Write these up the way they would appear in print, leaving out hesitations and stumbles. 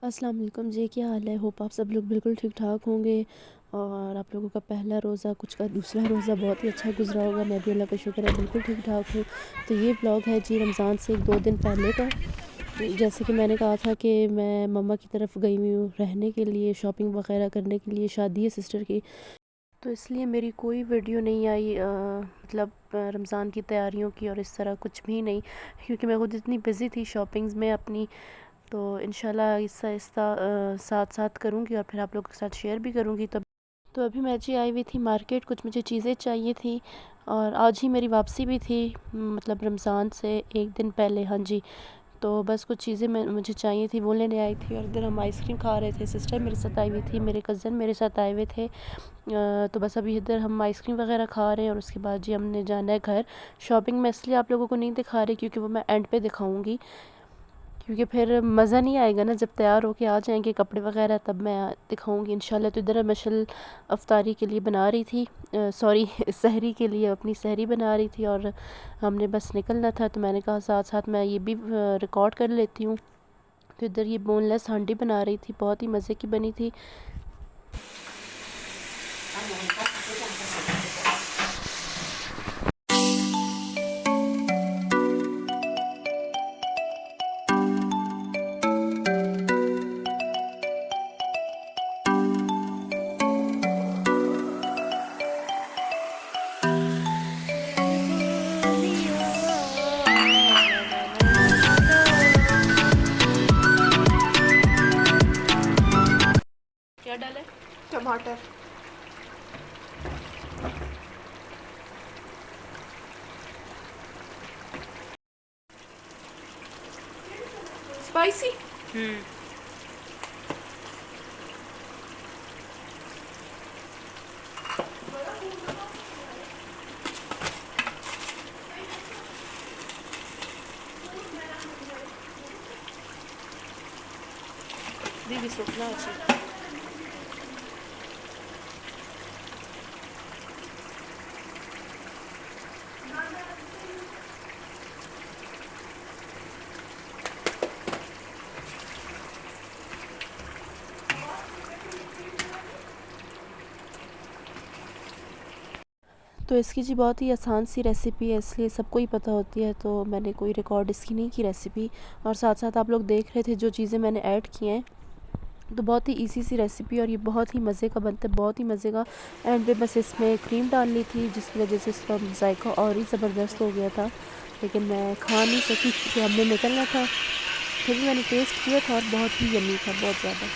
अस्सलाम वालेकुम जी, क्या हाल है? होप आप सब लोग बिल्कुल ठीक-ठाक होंगे और आप लोगों का पहला रोज़ा, कुछ का दूसरा रोज़ा बहुत ही अच्छा गुज़रा होगा। मैं भी अल्लाह का शुक्र है बिल्कुल ठीक-ठाक हूँ। तो ये व्लॉग है जी रमज़ान से 1-2 दिन पहले का। जैसे कि मैंने कहा था कि मैं मम्मा की तरफ गई हुई हूँ रहने के लिए, शॉपिंग वग़ैरह करने के लिए, शादी है सिस्टर की। तो इसलिए मेरी कोई वीडियो नहीं आई मतलब रमज़ान की तैयारियों की और इस तरह कुछ भी नहीं, क्योंकि मैं खुद इतनी बिज़ी थी शॉपिंग्स में अपनी। तो इंशाल्लाह आहिस्ता-आहिस्ता साथ-साथ करूँगी और फिर आप लोगों के साथ शेयर भी करूँगी। तो अभी मैं जी आई हुई थी मार्केट, कुछ मुझे चीज़ें चाहिए थी और आज ही मेरी वापसी भी थी, मतलब रमज़ान से 1 दिन पहले। हाँ जी, तो बस कुछ चीज़ें मैं मुझे चाहिए थी, वो लेने आई थी और इधर हम आइसक्रीम खा रहे थे। सिस्टर मेरे साथ आई हुई थी, मेरे कज़न मेरे साथ आए हुए थे। तो बस अभी इधर हम आइसक्रीम वगैरह खा रहे हैं और उसके बाद जी हमने जाना है घर। शॉपिंग मैं इसलिए आप लोगों को नहीं दिखा रही क्योंकि वो मैं एंड पे दिखाऊँगी, क्योंकि फिर मज़ा नहीं आएगा ना, जब तैयार होके आ जाएंगे कपड़े वगैरह तब मैं दिखाऊंगी इंशाल्लाह। तो इधर मैं शल अफ्तारी के लिए बना रही थी, सॉरी सहरी के लिए अपनी सहरी बना रही थी और हमने बस निकलना था। तो मैंने कहा साथ साथ मैं ये भी रिकॉर्ड कर लेती हूँ। तो इधर ये बोनलेस हांडी बना रही थी, बहुत ही मज़े की बनी थी। क्या डाला है? टमाटर। स्पाइसी। दीदी सूखना अच्छी। तो इसकी जी बहुत ही आसान सी रेसिपी है, इसलिए सबको ही पता होती है, तो मैंने कोई रिकॉर्ड इसकी नहीं की रेसिपी। और साथ साथ आप लोग देख रहे थे जो चीज़ें मैंने ऐड की हैं, तो बहुत ही इजी सी रेसिपी और ये बहुत ही मज़े का बनता है, बहुत ही मज़े का। एंड पे बस इसमें क्रीम डालनी थी जिसकी वजह से इसका जायका और ही ज़बरदस्त हो गया था, लेकिन मैं खा नहीं सकी क्योंकि हमने निकलना था। फिर भी मैंने टेस्ट किया था और बहुत ही यम्मी था, बहुत ज़्यादा।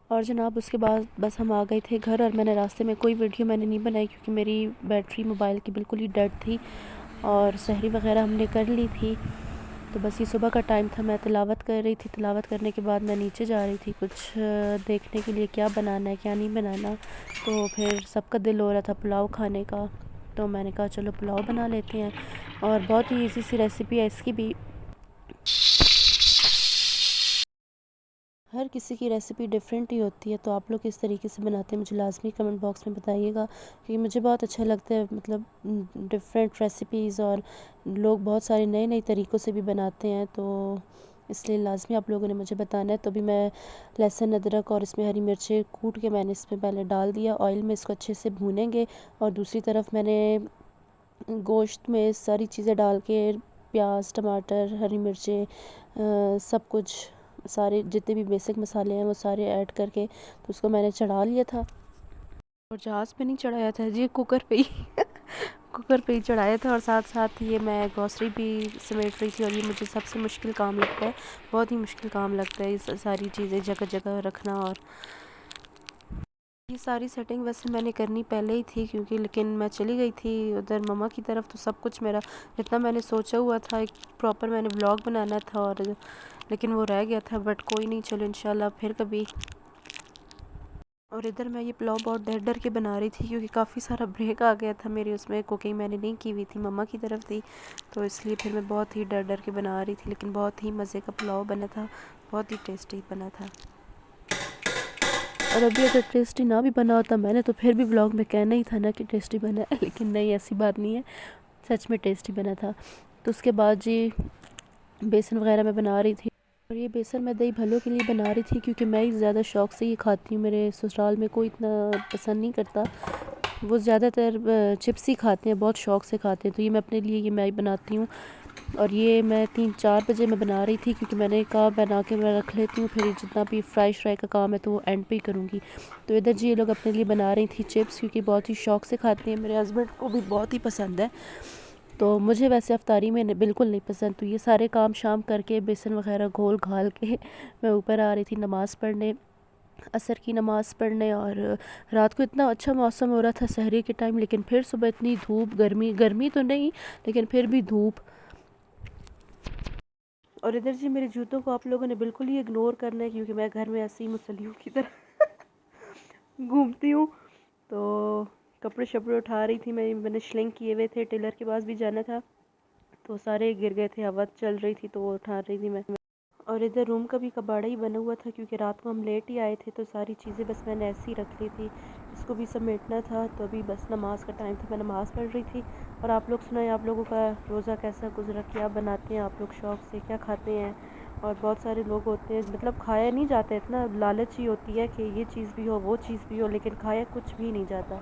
और जनाब उसके बाद बस हम आ गए थे घर और मैंने रास्ते में कोई वीडियो मैंने नहीं बनाई क्योंकि मेरी बैटरी मोबाइल की बिल्कुल ही डेड थी और सहरी वगैरह हमने कर ली थी। तो बस ये सुबह का टाइम था, मैं तिलावत कर रही थी। तिलावत करने के बाद मैं नीचे जा रही थी कुछ देखने के लिए क्या बनाना है क्या नहीं बनाना। तो फिर सबका दिल हो रहा था पुलाव खाने का, तो मैंने कहा चलो पुलाव बना लेते हैं। और बहुत ही इजी सी रेसिपी है इसकी भी। हर किसी की रेसिपी डिफरेंट ही होती है, तो आप लोग किस तरीके से बनाते हैं मुझे लाजमी कमेंट बॉक्स में बताइएगा, क्योंकि मुझे बहुत अच्छा लगता है मतलब डिफरेंट रेसिपीज़, और लोग बहुत सारे नए नए तरीक़ों से भी बनाते हैं, तो इसलिए लाजमी आप लोगों ने मुझे बताना है। तो भी मैं लहसुन अदरक और इसमें हरी मिर्चें कूट के मैंने इसमें पहले डाल दिया, ऑयल में इसको अच्छे से भूनेंगे। और दूसरी तरफ मैंने गोश्त में सारी चीज़ें डाल के प्याज टमाटर हरी मिर्चें सब कुछ, सारे जितने भी बेसिक मसाले हैं वो सारे ऐड करके तो उसको मैंने चढ़ा लिया था। और जहाज़ पे नहीं चढ़ाया था जी, कुकर पे ही कुकर पे ही चढ़ाया था। और साथ साथ ये मैं ग्रॉसरी भी समेट रही थी और ये मुझे सबसे मुश्किल काम लगता है, बहुत ही मुश्किल काम लगता है ये सारी चीज़ें जगह जगह रखना। और ये सारी सेटिंग वैसे मैंने करनी पहले ही थी क्योंकि, लेकिन मैं चली गई थी उधर मम्मा की तरफ, तो सब कुछ मेरा जितना मैंने सोचा हुआ था एक प्रॉपर मैंने व्लॉग बनाना था, और लेकिन वो रह गया था। बट कोई नहीं, चलो इंशाल्लाह फिर कभी। और इधर मैं ये पुलाव बहुत डर डर के बना रही थी क्योंकि काफ़ी सारा ब्रेक आ गया था मेरी, उसमें कुकिंग मैंने नहीं की हुई थी, मम्मा की तरफ थी, तो इसलिए फिर मैं बहुत ही डर डर के बना रही थी। लेकिन बहुत ही मज़े का पुलाव बना था, बहुत ही टेस्टी बना था। और अभी अगर टेस्टी ना भी बना होता मैंने तो फिर भी व्लॉग में कहना ही था ना कि टेस्टी बना है, लेकिन नहीं, ऐसी बात नहीं है, सच में टेस्टी बना था। तो उसके बाद जी बेसन वगैरह मैं बना रही थी, और ये बेसन मैं दही भल्लों के लिए बना रही थी क्योंकि मैं ही ज़्यादा शौक़ से ये खाती हूँ। मेरे ससुराल में कोई इतना पसंद नहीं करता, वो ज़्यादातर चिप्स ही खाते हैं, बहुत शौक़ से खाते हैं। तो ये मैं अपने लिए मैं ही बनाती हूँ। और ये मैं 3-4 बजे मैं बना रही थी क्योंकि मैंने कहा बना के मैं रख लेती हूँ, फिर जितना भी फ्राई श्राई का काम है तो वो एंड पे ही करूँगी। तो इधर जी ये लोग अपने लिए बना रही थी चिप्स, क्योंकि बहुत ही शौक़ से खाते हैं, मेरे हस्बैंड को भी बहुत ही पसंद है। तो मुझे वैसे अफ्तारी में बिल्कुल नहीं पसंद। तो ये सारे काम शाम करके बेसन वगैरह घोल घाल के मैं ऊपर आ रही थी नमाज़ पढ़ने, असर की नमाज़ पढ़ने। और रात को इतना अच्छा मौसम हो रहा था सहरी के टाइम, लेकिन फिर सुबह इतनी धूप, गर्मी तो नहीं लेकिन फिर भी धूप। और इधर जी मेरे जूतों को आप लोगों ने बिल्कुल ही इग्नोर करना है क्योंकि मैं घर में ऐसी मुसलियों की तरह घूमती हूँ। तो कपड़े शपड़े उठा रही थी मैंने श्लिंग किए हुए थे, टेलर के पास भी जाना था, तो सारे गिर गए थे, हवा चल रही थी तो वो उठा रही थी मैं। और इधर रूम का भी कबाड़ा ही बना हुआ था क्योंकि रात को हम लेट ही आए थे, तो सारी चीज़ें बस मैंने ऐसे ही रख ली थी, इसको भी समेटना था। तो अभी बस नमाज़ का टाइम था, मैं नमाज़ पढ़ रही थी। और आप लोग सुनाए, आप लोगों का रोज़ा कैसा गुजरा, क्या बनाते हैं आप लोग शौक़ से, क्या खाते हैं। और बहुत सारे लोग होते हैं, मतलब खाया नहीं जाता, इतना लालच ही होती है कि ये चीज़ भी हो वो चीज़ भी हो, लेकिन खाया कुछ भी नहीं जाता।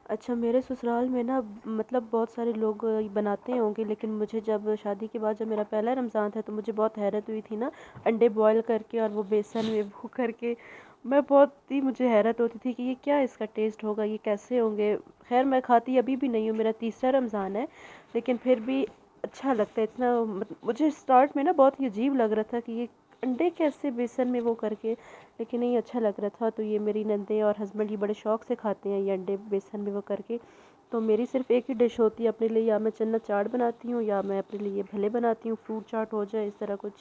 अच्छा, मेरे ससुराल में ना मतलब बहुत सारे लोग बनाते होंगे, लेकिन मुझे जब शादी के बाद जब मेरा पहला रमज़ान था तो मुझे बहुत हैरत हुई थी ना, अंडे बॉयल करके और वो बेसन में वो करके, मैं बहुत ही मुझे हैरत होती थी कि ये क्या इसका टेस्ट होगा, ये कैसे होंगे। खैर मैं खाती अभी भी नहीं हूँ, मेरा तीसरा रमज़ान है, लेकिन फिर भी अच्छा लगता है इतना। मुझे स्टार्ट में ना बहुत ही अजीब लग रहा था कि ये अंडे कैसे बेसन में वो करके, लेकिन नहीं अच्छा लग रहा था। तो ये मेरी नंदे और हस्बैंड ये बड़े शौक़ से खाते हैं ये अंडे बेसन में वो करके। तो मेरी सिर्फ एक ही डिश होती है अपने लिए, या मैं चना चाट बनाती हूँ या मैं अपने लिए भले बनाती हूँ, फ्रूट चाट हो जाए इस तरह कुछ।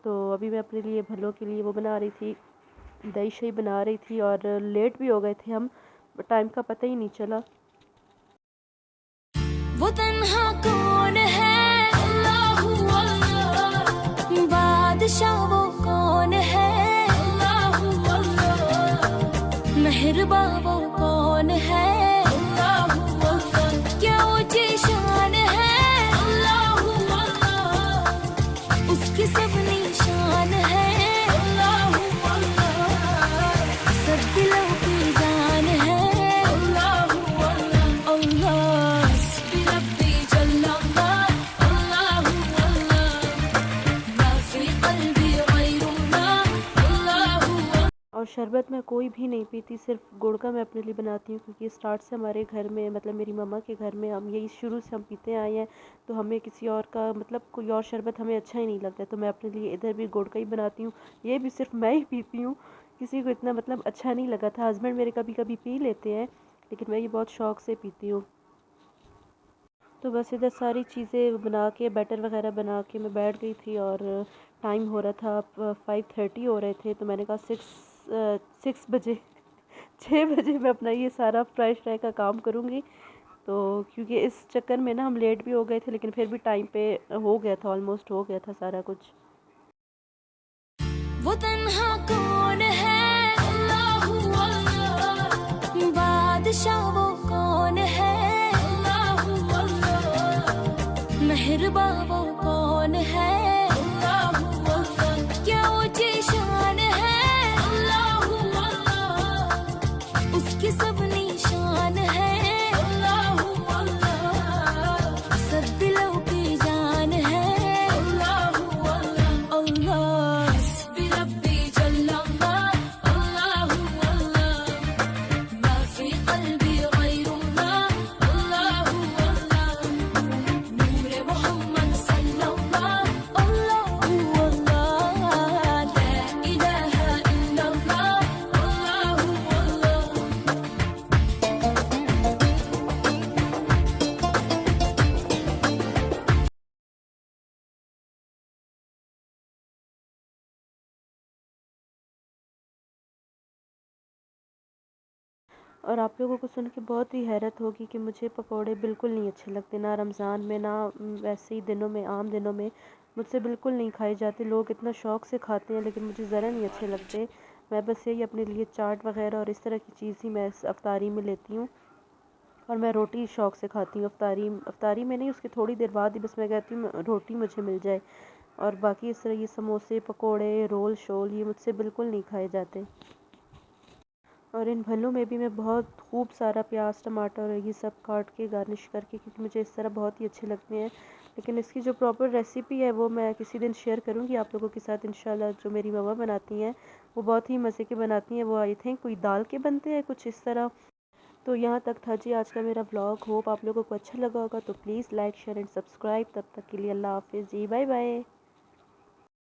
तो अभी मैं अपने लिए भलों के लिए वो बना रही थी, दही शही बना रही थी, और लेट भी हो गए थे हम, टाइम का पता ही नहीं चला। वो तन्हा कौन है, अल्लाहू अल्लाह, बादशाह वो कौन है, अल्लाहू अल्लाह, मेहरबां वो कौन है, अल्लाहू अल्लाह, क्या ऊंची शान है, अल्लाहू अल्लाह, उसकी सब निशान है, अल्लाहू अल्लाह, सब दिलों की जान है, अल्लाहू अल्लाह, अल्लाह हस्बी रब्बी जल्लल्लाह, अल्लाहू अल्लाह, मा फी क़ल्बी ग़ैरुल्लाह, अल्लाहू अल्लाह। और शरबत मैं कोई भी नहीं पीती, सिर्फ गुड़ का मैं अपने लिए बनाती हूँ क्योंकि स्टार्ट से हमारे घर में, मतलब मेरी मम्मा के घर में हम यही शुरू से हम पीते आए हैं, तो हमें किसी और का मतलब कोई और शरबत हमें अच्छा ही नहीं लगता। तो मैं अपने लिए इधर भी गुड़ का ही बनाती हूँ, ये भी सिर्फ मैं ही पीती हूँ, किसी को इतना मतलब अच्छा नहीं लगा था। हस्बैंड मेरे कभी कभी पी लेते हैं, लेकिन मैं ये बहुत शौक़ से पीती हूँ। तो बस इधर सारी चीज़ें बना के, बैटर वगैरह बना के मैं बैठ गई थी, और टाइम हो रहा था 5:30 हो रहे थे, तो मैंने कहा 6 बजे 6 बजे मैं अपना ये सारा फ्राई श्राई का काम करूँगी। तो क्योंकि इस चक्कर में ना हम लेट भी हो गए थे, लेकिन फिर भी टाइम पे हो गया था, ऑलमोस्ट हो गया था सारा कुछ। वो तन्हा कौन है, अल्लाहू अल्लाह, बादशाह वो कौन है, अल्लाहू अल्लाह, मेहरबां वो कौन है, अल्लाहू अल्लाह, क्या ऊंची शान है, अल्लाहू अल्लाह, उसकी सब निशान है, अल्लाहू अल्लाह, सब दिलों की जान है, अल्लाहू अल्लाह, अल्लाह हस्बी रब्बी जल्लल्लाह, अल्लाहू अल्लाह, मा फी क़ल्बी ग़ैरुल्लाह, अल्लाहू अल्लाह, नूरे मोहम्मद सल्लल्लाह, अल्लाहू अल्लाह, ला इलाहा इल्लल्लाह, अल्लाहू अल्लाह। और आप लोगों को सुन के बहुत ही हैरत होगी कि मुझे पकोड़े बिल्कुल नहीं अच्छे लगते, ना रमज़ान में ना वैसे ही दिनों में, आम दिनों में मुझसे बिल्कुल नहीं खाए जाते। लोग इतना शौक़ से खाते हैं लेकिन मुझे ज़रा नहीं अच्छे लगते। मैं बस यही अपने लिए चाट वग़ैरह और इस तरह की चीज़ ही मैं अफ्तारी में लेती हूँ। और मैं रोटी शौक़ से खाती हूँ अफ्तारी अफ्तारी में नहीं, उसकी थोड़ी देर बाद ही बस मैं कहती हूँ रोटी मुझे मिल जाए। और बाकी इस तरह ये समोसे पकोड़े रोल शोल ये मुझसे बिल्कुल नहीं खाए जाते। और इन भल्लों में भी मैं बहुत खूब सारा प्याज टमाटर और ये सब काट के गार्निश करके, क्योंकि मुझे इस तरह बहुत ही अच्छे लगते हैं। लेकिन इसकी जो प्रॉपर रेसिपी है वो मैं किसी दिन शेयर करूँगी आप लोगों के साथ इंशाल्लाह। जो मेरी मम्मा बनाती हैं वो बहुत ही मज़े के बनाती हैं। वो आई थिंक कोई दाल के बनते हैं कुछ इस तरह। तो यहाँ तक था जी आज का मेरा व्लॉग। होप आप लोगों को अच्छा लगा होगा। तो please like share and subscribe. तब तक के लिए अल्लाह हाफिज़ जी, बाय बाय।